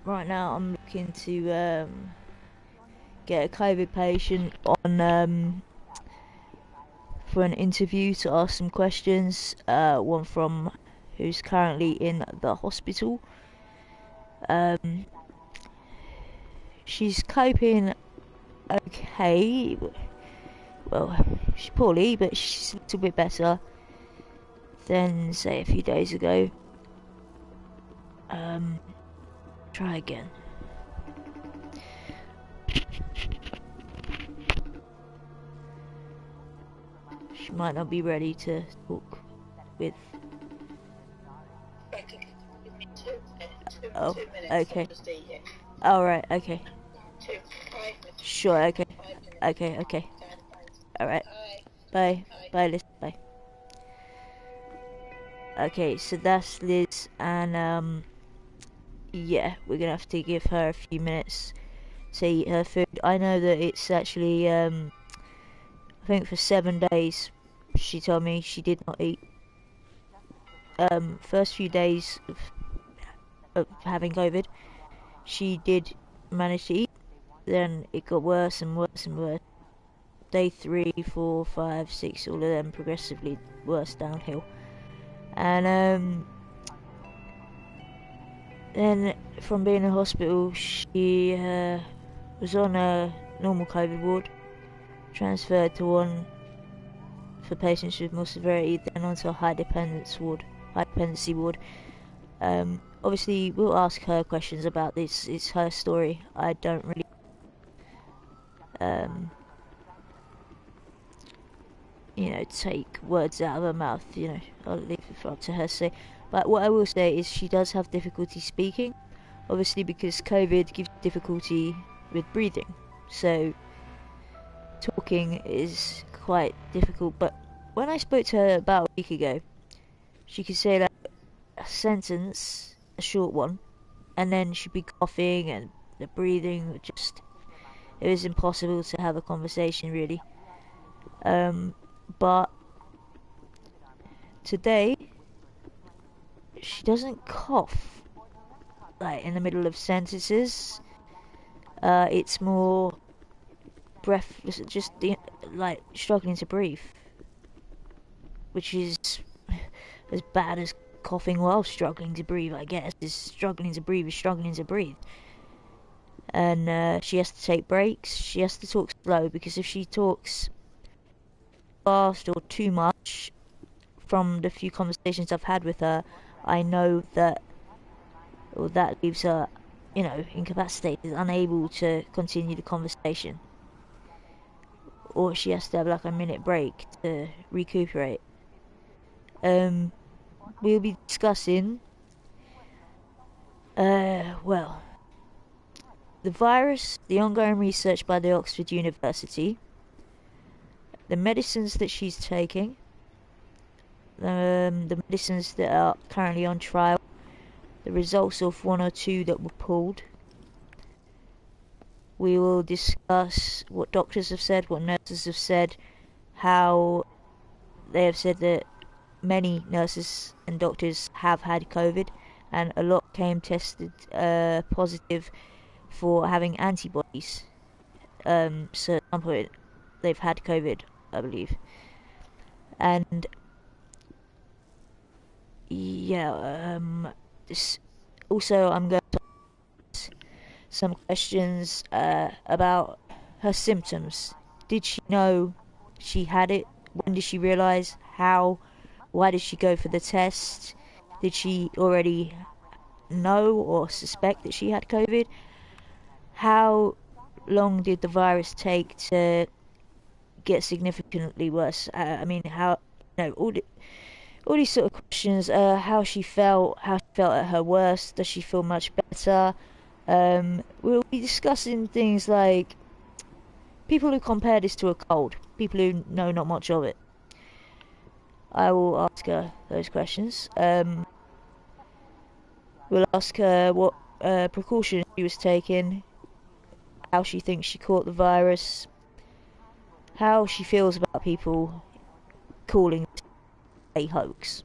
right now I'm looking to get a COVID patient on for an interview to ask some questions. One from who's currently in the hospital. She's coping okay. Well, she's poorly, but she's a little bit better than, say, a few days ago. Try again. She might not be ready to talk with. Oh, okay. Alright, okay. Sure, okay. Okay. Alright. Bye. Bye, Liz. Bye. Okay, so that's Liz, and yeah, we're gonna have to give her a few minutes to eat her food. I know that it's actually, I think for 7 days, she told me she did not eat. First few days of having COVID, she did manage to eat. Then it got worse and worse and worse. Day 3, 4, 5, 6, all of them progressively worse downhill. And then from being in hospital, she was on a normal COVID ward, transferred to one for patients with more severity, then onto a high dependency ward. Obviously, we'll ask her questions about this. It's her story. I don't really take words out of her mouth. I'll leave it up to her to say. But what I will say is she does have difficulty speaking, obviously because COVID gives difficulty with breathing. So talking is quite difficult. But when I spoke to her about a week ago, she could say like a sentence, a short one, and then she'd be coughing and the breathing would it was impossible to have a conversation really. But today she doesn't cough like in the middle of sentences. It's more breathless, just like struggling to breathe, which is as bad as coughing while struggling to breathe, I guess. Struggling to breathe. And she has to take breaks. She has to talk slow, because if she talks fast or too much, from the few conversations I've had with her, I know that leaves her, incapacitated, unable to continue the conversation. Or she has to have like a minute break to recuperate. We'll be discussing, the virus, the ongoing research by the Oxford University, the medicines that she's taking, the medicines that are currently on trial, the results of 1 or 2 that were pulled. We will discuss what doctors have said, what nurses have said, how they have said that many nurses and doctors have had COVID, and a lot came tested positive for having antibodies. So at some point they've had COVID, I believe. And yeah, also I'm going to ask some questions about her symptoms. Did she know she had it? When did she realise? How? Why did she go for the test? Did she already know or suspect that she had COVID? How long did the virus take to get significantly worse? All these sort of questions. How she felt at her worst. Does she feel much better? We'll be discussing things like people who compare this to a cold, people who know not much of it. I will ask her those questions. We'll ask her what precautions she was taking, how she thinks she caught the virus, how she feels about people calling it a hoax.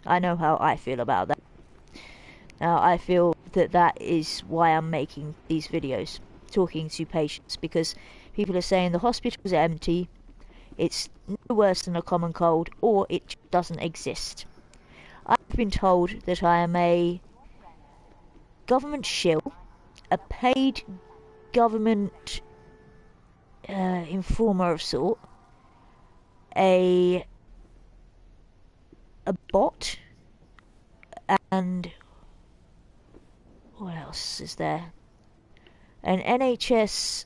I know how I feel about that. Now, I feel that that is why I'm making these videos, talking to patients, because people are saying the hospitals are empty, it's no worse than a common cold, or it just doesn't exist. I've been told that I am a government shill, a paid government informer of sort, a bot, and what else is there? An NHS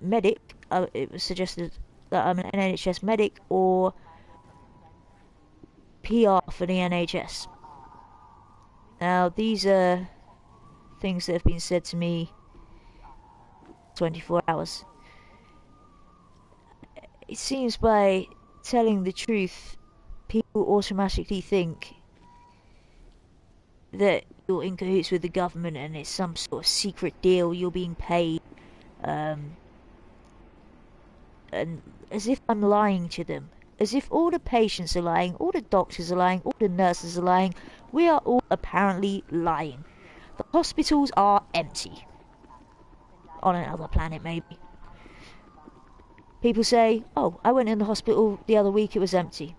medic. It was suggested that I'm an NHS medic or PR for the NHS. Now, these are things that have been said to me 24 hours. It seems by telling the truth, people automatically think that you're in cahoots with the government and it's some sort of secret deal, you're being paid, and as if I'm lying to them. As if all the patients are lying, all the doctors are lying, all the nurses are lying. We are all apparently lying. The hospitals are empty. On another planet, maybe. People say, oh, I went in the hospital the other week, it was empty.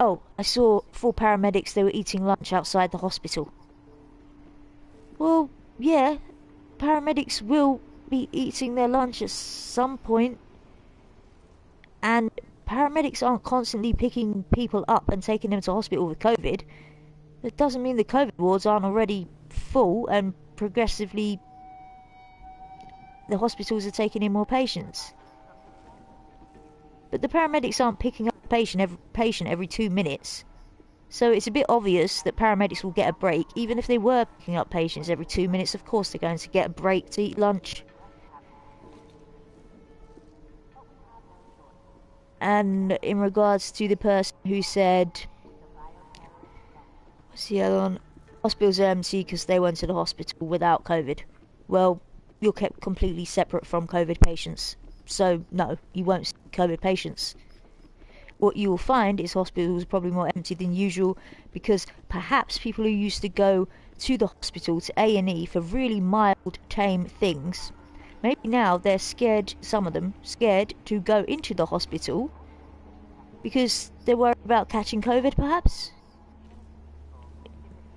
Oh, I saw 4 paramedics, they were eating lunch outside the hospital. Well, yeah, paramedics will be eating their lunch at some point. And paramedics aren't constantly picking people up and taking them to hospital with COVID. That doesn't mean the COVID wards aren't already full and progressively the hospitals are taking in more patients. But the paramedics aren't picking up a patient every 2 minutes. So it's a bit obvious that paramedics will get a break. Even if they were picking up patients every 2 minutes, of course they're going to get a break to eat lunch. And in regards to the person who said, what's the other one? Hospitals are empty because they went to the hospital without COVID. Well, you're kept completely separate from COVID patients. So, no, you won't see COVID patients. What you will find is hospitals are probably more empty than usual because perhaps people who used to go to the hospital, to A&E, for really mild, tame things, maybe now they're scared, some of them, scared to go into the hospital because they're worried about catching COVID, perhaps?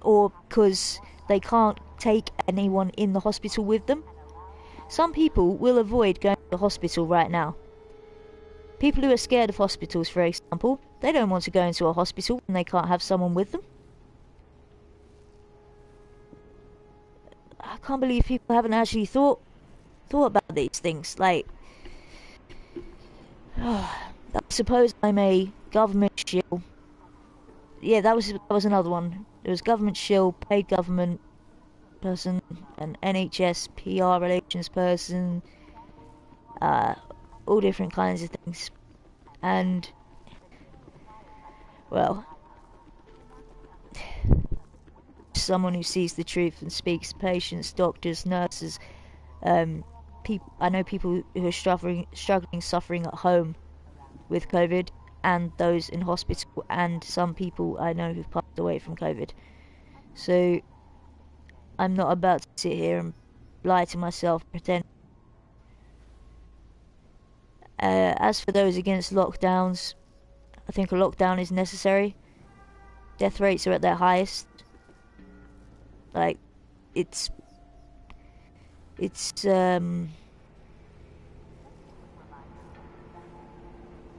Or because they can't take anyone in the hospital with them? Some people will avoid going to the hospital right now. People who are scared of hospitals, for example, they don't want to go into a hospital when they can't have someone with them. I can't believe people haven't actually thought about these things. Like, I suppose I'm a government shill. Yeah, that was another one. There was government shill, paid government person, an NHS PR relations person, all different kinds of things. And, well, someone who sees the truth and speaks, patients, doctors, nurses, I know people who are suffering at home with COVID, and those in hospital, and some people I know who've passed away from COVID. So I'm not about to sit here and lie to myself, pretend. As for those against lockdowns, I think a lockdown is necessary. Death rates are at their highest. Like, it's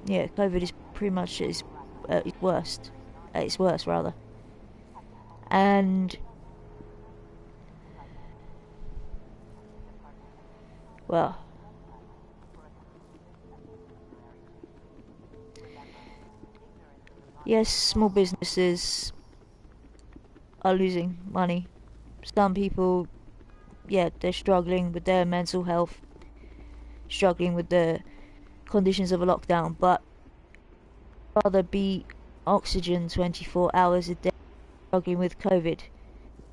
yeah, COVID is pretty much its worst. It's worse, rather. And, well, yes, small businesses are losing money. Some people, yeah, they're struggling with their mental health, struggling with the conditions of a lockdown, but rather be oxygen 24 hours a day, struggling with COVID,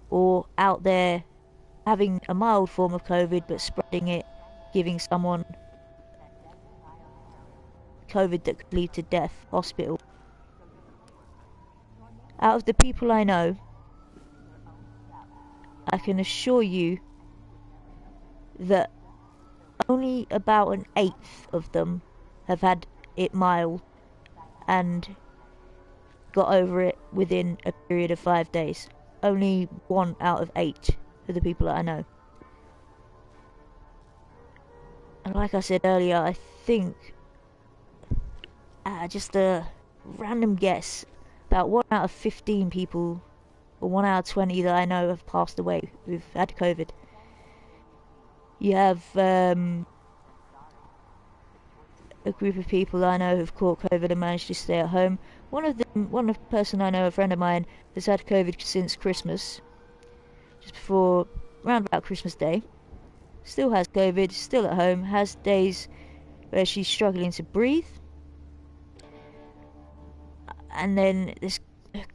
or out there having a mild form of COVID but spreading it, giving someone COVID that could lead to death, hospital. Out of the people I know, I can assure you that only about an eighth of them have had it mild and got over it within a period of 5 days. Only 1 out of 8 of the people that I know. And like I said earlier, I think, just a random guess, about 1 out of 15 people, or 1 out of 20 that I know have passed away who've had COVID. You have a group of people I know who've caught COVID and managed to stay at home. One person I know, a friend of mine, has had COVID since Christmas, just before, around about Christmas Day. Still has COVID, still at home, has days where she's struggling to breathe, and then there's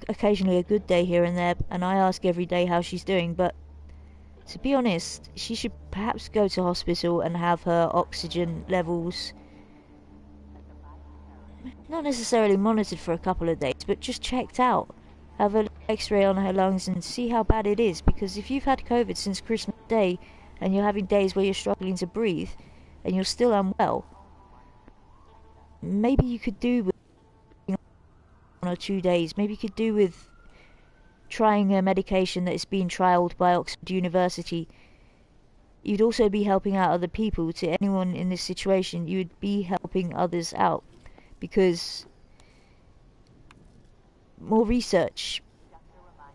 occasionally a good day here and there, and I ask every day how she's doing, but to be honest, she should perhaps go to hospital and have her oxygen levels not necessarily monitored for a couple of days, but just checked out. Have an x-ray on her lungs and see how bad it is, because if you've had COVID since Christmas Day and you're having days where you're struggling to breathe and you're still unwell, maybe you could do with 1 or 2 days. Maybe you could do with trying a medication that is being trialled by Oxford University. You'd also be helping out other people. To anyone in this situation, you would be helping others out, because more research,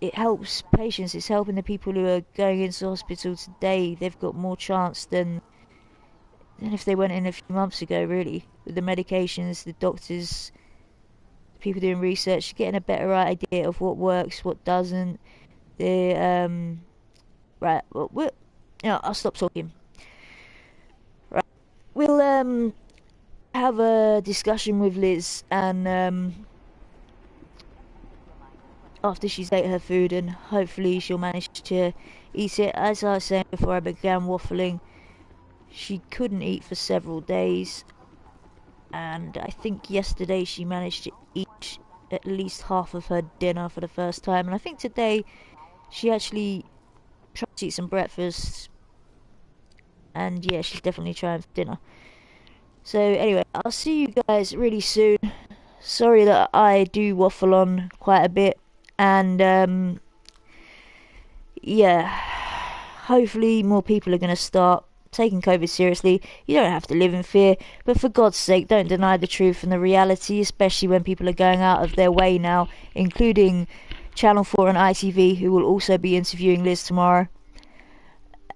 it helps patients. It's helping the people who are going into hospital today. They've got more chance than if they went in a few months ago, really, with the medications, the doctors, the people doing research, getting a better idea of what works, what doesn't. Right, well, I'll stop talking. Right, we'll have a discussion with Liz, and after she's ate her food, and hopefully she'll manage to eat it. As I was saying before I began waffling, she couldn't eat for several days, and I think yesterday she managed to eat at least half of her dinner for the first time, and I think today she actually tried to eat some breakfast, and yeah, she's definitely trying for dinner. So anyway, I'll see you guys really soon. Sorry that I do waffle on quite a bit, and yeah, hopefully more people are going to start taking COVID seriously. You don't have to live in fear, but for God's sake, don't deny the truth and the reality, especially when people are going out of their way now, including Channel 4 and ITV, who will also be interviewing Liz tomorrow.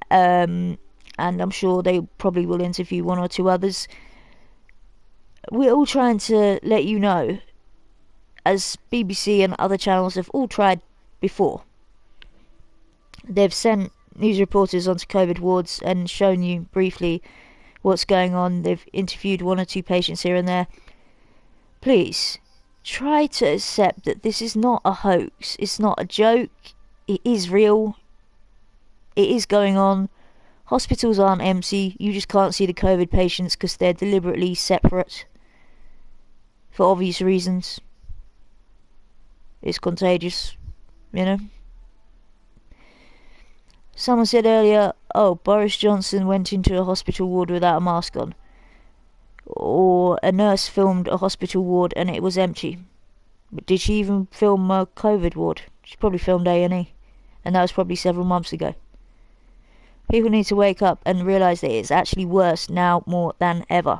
And I'm sure they probably will interview 1 or 2 others. We're all trying to let you know, as BBC and other channels have all tried before. They've sent news reporters onto COVID wards and shown you briefly what's going on. They've interviewed 1 or 2 patients here and there. Please, try to accept that this is not a hoax. It's not a joke. It is real. It is going on. Hospitals aren't empty. You just can't see the COVID patients because they're deliberately separate for obvious reasons. It's contagious, you know. Someone said earlier, oh, Boris Johnson went into a hospital ward without a mask on. Or a nurse filmed a hospital ward and it was empty. But did she even film a COVID ward? She probably filmed A&E. And that was probably several months ago. People need to wake up and realise that it's actually worse now more than ever.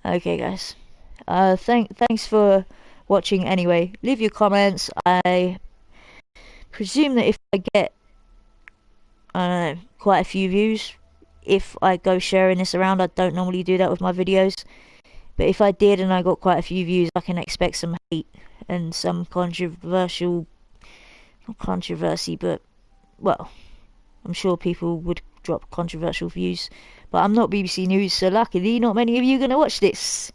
Okay, guys. Thanks for watching anyway. Leave your comments. I presume that if I get, I don't know, quite a few views, if I go sharing this around, I don't normally do that with my videos, but if I did and I got quite a few views, I can expect some hate and some controversial, not controversy, but, well, I'm sure people would drop controversial views, but I'm not BBC News, so luckily not many of you are going to watch this.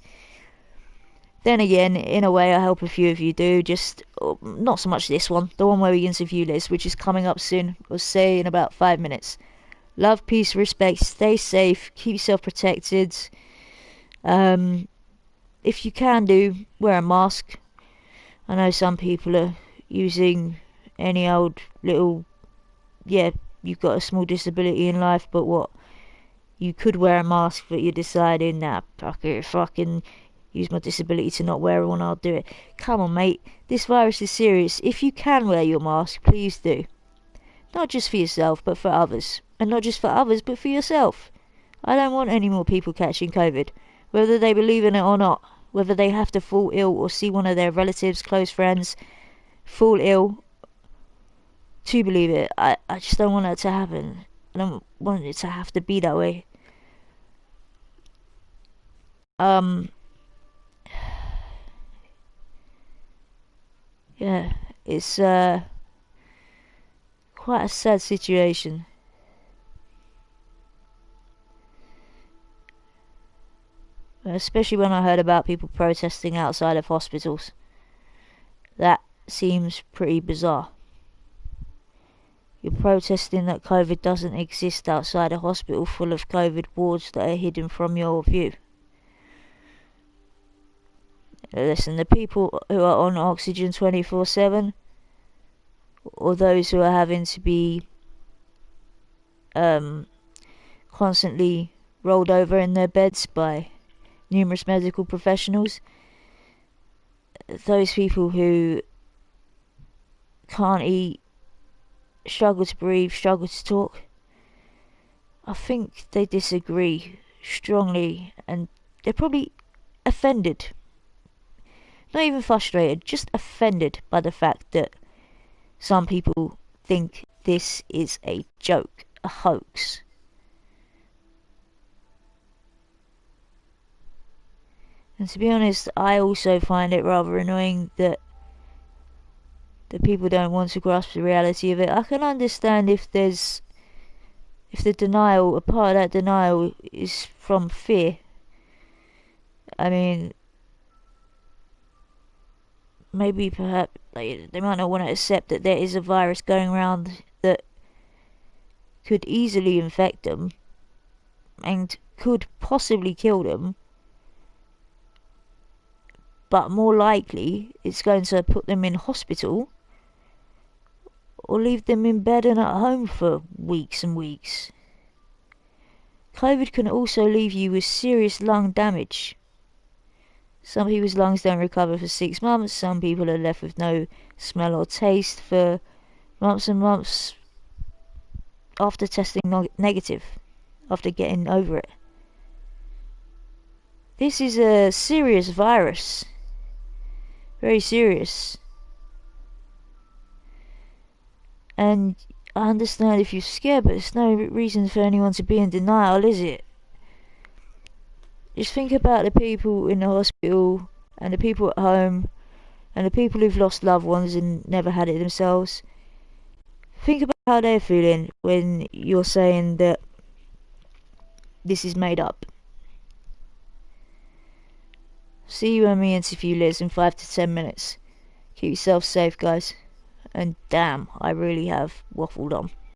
Then again, in a way, I hope a few of you do. Just not so much this one, the one where we interview Liz, which is coming up soon. We'll say in about 5 minutes. Love, peace, respect. Stay safe. Keep yourself protected. If you can do, wear a mask. I know some people are using any old little, yeah, you've got a small disability in life, but what, you could wear a mask, but you're deciding, nah, if I can use my disability to not wear one, I'll do it. Come on, mate, this virus is serious. If you can wear your mask, please do. Not just for yourself, but for others. And not just for others, but for yourself. I don't want any more people catching COVID, whether they believe in it or not, whether they have to fall ill or see one of their relatives, close friends, fall ill to believe it. I just don't want that to happen. I don't want it to have to be that way. Yeah, it's quite a sad situation. Especially when I heard about people protesting outside of hospitals. That seems pretty bizarre. You're protesting that COVID doesn't exist outside a hospital full of COVID wards that are hidden from your view. Listen, the people who are on oxygen 24/7, or those who are having to be constantly rolled over in their beds by numerous medical professionals, those people who can't eat, struggle to breathe, struggle to talk, I think they disagree strongly, and they're probably offended. Not even frustrated, just offended by the fact that some people think this is a joke, a hoax. And to be honest, I also find it rather annoying that people don't want to grasp the reality of it. I can understand if the denial, a part of that denial is from fear. I mean, maybe perhaps they might not want to accept that there is a virus going around that could easily infect them and could possibly kill them, but more likely it's going to put them in hospital or leave them in bed and at home for weeks and weeks. COVID can also leave you with serious lung damage. Some people's lungs don't recover for 6 months. Some people are left with no smell or taste for months and months after testing negative, after getting over it. This is a serious virus. Very serious. And I understand if you're scared, but there's no reason for anyone to be in denial, is it? Just think about the people in the hospital, and the people at home, and the people who've lost loved ones and never had it themselves. Think about how they're feeling when you're saying that this is made up. See you when we interview Liz in 5 to 10 minutes. Keep yourself safe, guys. And damn, I really have waffled on.